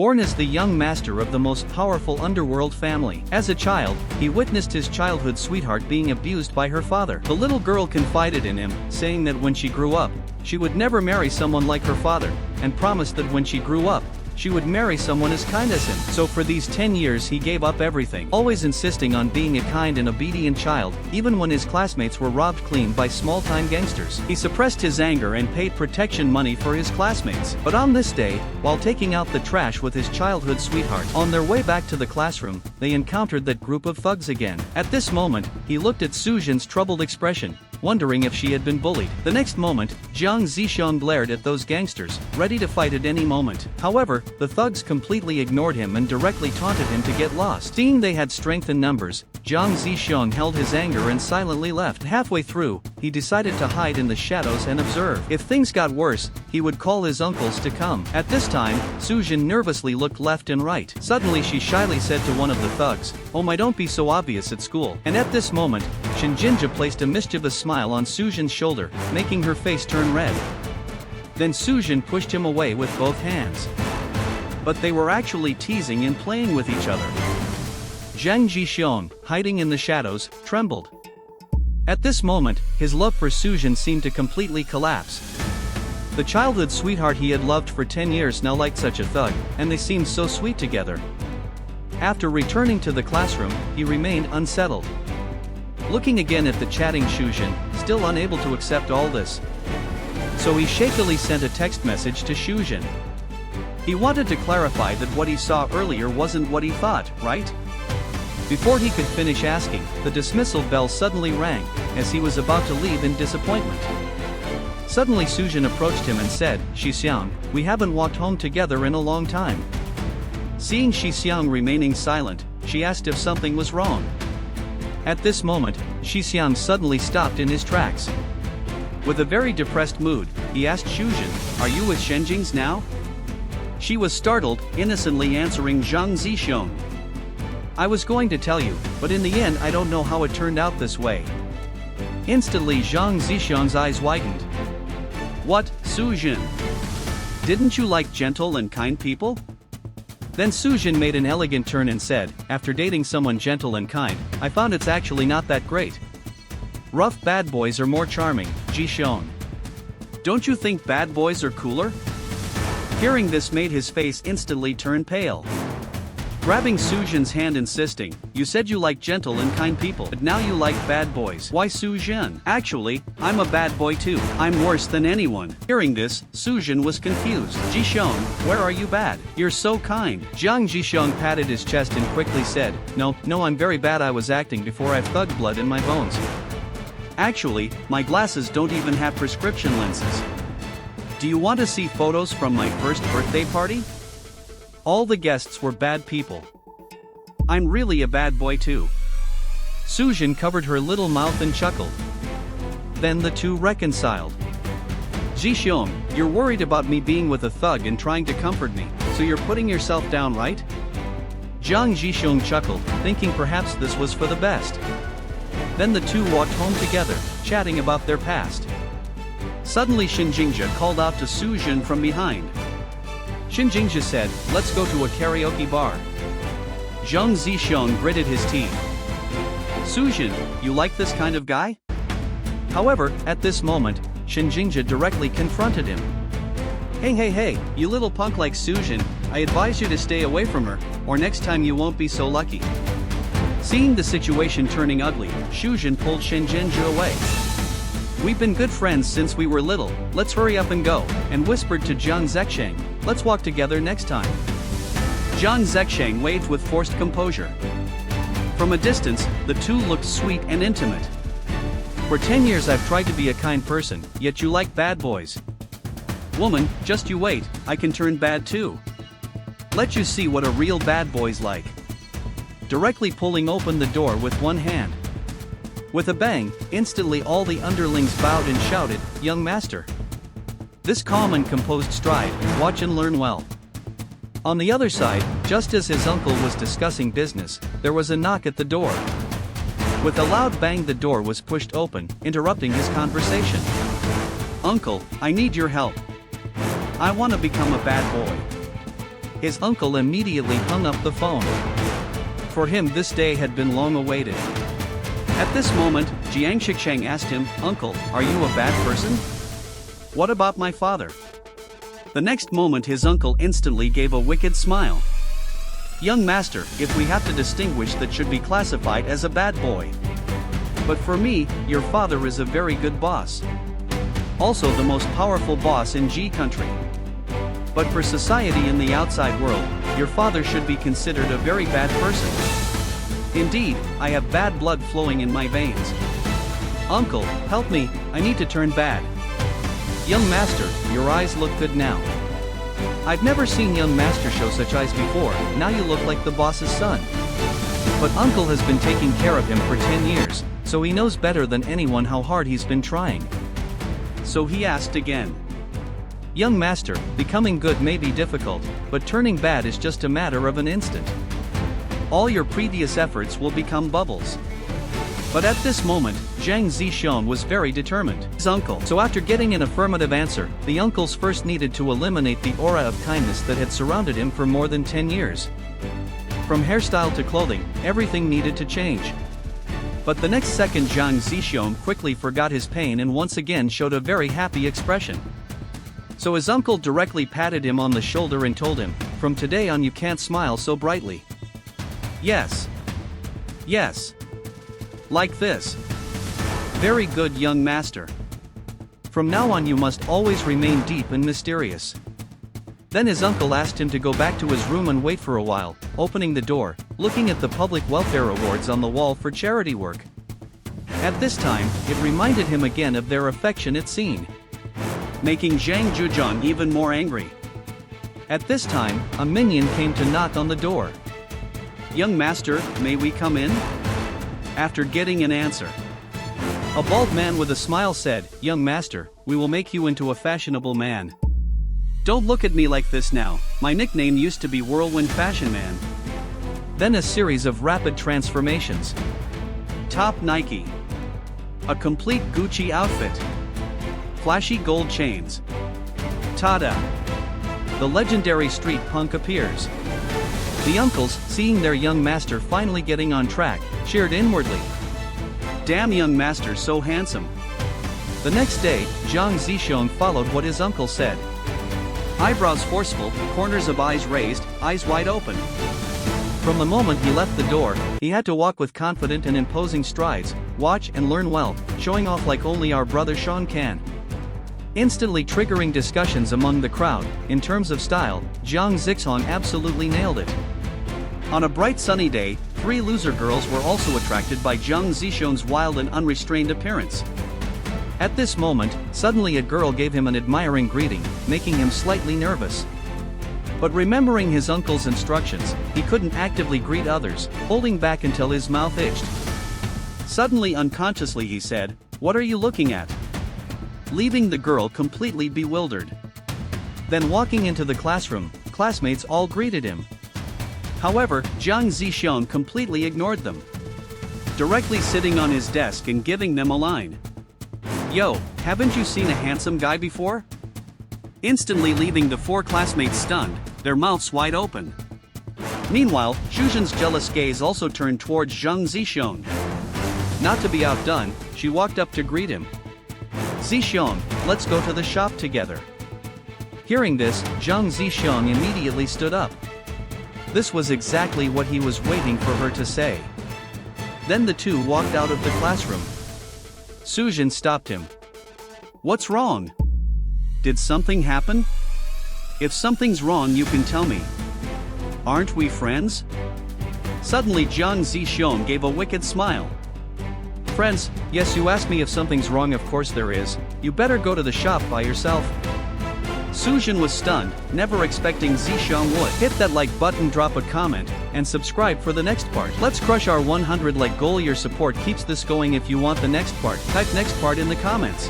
Born as the young master of the most powerful underworld family. As a child, he witnessed his childhood sweetheart being abused by her father. The little girl confided in him, saying that when she grew up, she would never marry someone like her father, and promised that when she grew up, she would marry someone as kind as him. So for these 10 years he gave up everything, always insisting on being a kind and obedient child, even when his classmates were robbed clean by small-time gangsters. He suppressed his anger and paid protection money for his classmates. But on this day, while taking out the trash with his childhood sweetheart, on their way back to the classroom, they encountered that group of thugs again. At this moment, he looked at Sujin's troubled expression, wondering if she had been bullied. The next moment, Jiang Zisheng glared at those gangsters, ready to fight at any moment. However, the thugs completely ignored him and directly taunted him to get lost. Seeing they had strength in numbers, Jiang Zisheng held his anger and silently left. Halfway through, he decided to hide in the shadows and observe. If things got worse, he would call his uncles to come. At this time, Sujin nervously looked left and right. Suddenly she shyly said to one of the thugs, "Oh my, don't be so obvious at school." And at this moment, Shinjinja placed a mischievous smile on Sujin's shoulder, making her face turn red. Then Sujin pushed him away with both hands. But they were actually teasing and playing with each other. Jiang Zisheng, hiding in the shadows, trembled. At this moment, his love for Sujin seemed to completely collapse. The childhood sweetheart he had loved for 10 years now liked such a thug, and they seemed so sweet together. After returning to the classroom, he remained unsettled. Looking again at the chatting Sujin, still unable to accept all this. So he shakily sent a text message to Sujin. He wanted to clarify that what he saw earlier wasn't what he thought, right? Before he could finish asking, the dismissal bell suddenly rang, as he was about to leave in disappointment. Suddenly Sujin approached him and said, "Shixiang, we haven't walked home together in a long time." Seeing Shixiang remaining silent, she asked if something was wrong. At this moment, Shixiang suddenly stopped in his tracks. With a very depressed mood, he asked Sujin, "Are you with Shenjing's now?" She was startled, innocently answering Jiang Zisheng. "I was going to tell you, but in the end I don't know how it turned out this way." Instantly Jiang Zisheng's eyes widened. "What, Sujin? Didn't you like gentle and kind people?" Then Sujin made an elegant turn and said, "After dating someone gentle and kind, I found it's actually not that great. Rough bad boys are more charming, Zisheng. Don't you think bad boys are cooler?" Hearing this made his face instantly turn pale. Grabbing Sujin's hand insisting, "You said you like gentle and kind people, but now you like bad boys. Why, Sujin? Actually, I'm a bad boy too. I'm worse than anyone." Hearing this, Sujin was confused. "Zisheng, where are you bad? You're so kind." Jiang Zisheng patted his chest and quickly said, No, I'm very bad. I was acting before. I've thug blood in my bones. Actually, my glasses don't even have prescription lenses. Do you want to see photos from my first birthday party? All the guests were bad people. I'm really a bad boy too." Sujin covered her little mouth and chuckled. Then the two reconciled. "Zisheng, you're worried about me being with a thug and trying to comfort me, so you're putting yourself down, right?" Jiang Zisheng chuckled, thinking perhaps this was for the best. Then the two walked home together, chatting about their past. Suddenly Shinjinja called out to Sujin from behind. Shinjinja said, "Let's go to a karaoke bar." Jiang Zisheng gritted his teeth. "Sujin, you like this kind of guy?" However, at this moment, Shinjinja directly confronted him. Hey, you little punk like Sujin, I advise you to stay away from her, or next time you won't be so lucky." Seeing the situation turning ugly, Sujin pulled Shinjinja away. "We've been good friends since we were little, let's hurry up and go," and whispered to Jiang Zisheng, "Let's walk together next time." Jiang Zisheng waved with forced composure. From a distance, the two looked sweet and intimate. "For 10 years I've tried to be a kind person, yet you like bad boys. Woman, just you wait, I can turn bad too. Let you see what a real bad boy's like." Directly pulling open the door with one hand. With a bang, instantly all the underlings bowed and shouted, "Young master." This calm and composed stride, watch and learn well. On the other side, just as his uncle was discussing business, there was a knock at the door. With a loud bang the door was pushed open, interrupting his conversation. "Uncle, I need your help. I want to become a bad boy." His uncle immediately hung up the phone. For him, this day had been long awaited. At this moment, Jiang Shicheng asked him, "Uncle, are you a bad person? What about my father?" The next moment his uncle instantly gave a wicked smile. "Young master, if we have to distinguish, that should be classified as a bad boy. But for me, your father is a very good boss. Also the most powerful boss in G country. But for society in the outside world, your father should be considered a very bad person. Indeed, I have bad blood flowing in my veins. Uncle, help me, I need to turn bad." "Young master, your eyes look good now. I've never seen young master show such eyes before, now you look like the boss's son." But uncle has been taking care of him for 10 years, so he knows better than anyone how hard he's been trying. So he asked again. "Young master, becoming good may be difficult, but turning bad is just a matter of an instant. All your previous efforts will become bubbles." But at this moment, Zhang Zixian was very determined. His uncle. So after getting an affirmative answer, the uncles first needed to eliminate the aura of kindness that had surrounded him for more than 10 years. From hairstyle to clothing, everything needed to change. But the next second Zhang Zixian quickly forgot his pain and once again showed a very happy expression. So his uncle directly patted him on the shoulder and told him, "From today on you can't smile so brightly. Yes. Yes. Like this. Very good, young master. From now on you must always remain deep and mysterious." Then his uncle asked him to go back to his room and wait for a while, opening the door, looking at the public welfare awards on the wall for charity work. At this time, it reminded him again of their affectionate scene, making Zhang Zhujiang even more angry. At this time, a minion came to knock on the door. "Young master, may we come in?" After getting an answer, a bald man with a smile said, "Young master, we will make you into a fashionable man. Don't look at me like this now, my nickname used to be Whirlwind Fashion Man." Then a series of rapid transformations. Top Nike. A complete Gucci outfit. Flashy gold chains. Tada! The legendary street punk appears. The uncles, seeing their young master finally getting on track, cheered inwardly. "Damn, young master so handsome." The next day, Zhang Zixian followed what his uncle said. Eyebrows forceful, corners of eyes raised, eyes wide open. From the moment he left the door, he had to walk with confident and imposing strides, watch and learn well, showing off like only our brother Sean can. Instantly triggering discussions among the crowd. In terms of style, Zhang Zixian absolutely nailed it. On a bright sunny day, 3 loser girls were also attracted by Zhang Zixian's wild and unrestrained appearance. At this moment, suddenly a girl gave him an admiring greeting, making him slightly nervous. But remembering his uncle's instructions, he couldn't actively greet others, holding back until his mouth itched. Suddenly, unconsciously, he said, "What are you looking at?" leaving the girl completely bewildered. Then walking into the classroom, classmates all greeted him. However, Zhang Zixian completely ignored them, directly sitting on his desk and giving them a line. "Yo, haven't you seen a handsome guy before?" Instantly leaving the 4 classmates stunned, their mouths wide open. Meanwhile, Shuzhen's jealous gaze also turned towards Zhang Zixian. Not to be outdone, she walked up to greet him. "Zixian, let's go to the shop together." Hearing this, Zhang Zixian immediately stood up. This was exactly what he was waiting for her to say. Then the two walked out of the classroom. Suzhin stopped him. "What's wrong? Did something happen? If something's wrong you can tell me. Aren't we friends?" Suddenly Zhang Zixian gave a wicked smile. "Friends? Yes, you asked me if something's wrong, of course there is. You better go to the shop by yourself." Suzhin was stunned, never expecting Zixian would. Hit that like button, drop a comment, and subscribe for the next part. Let's crush our 100 like goal. Your support keeps this going. If you want the next part, type next part in the comments.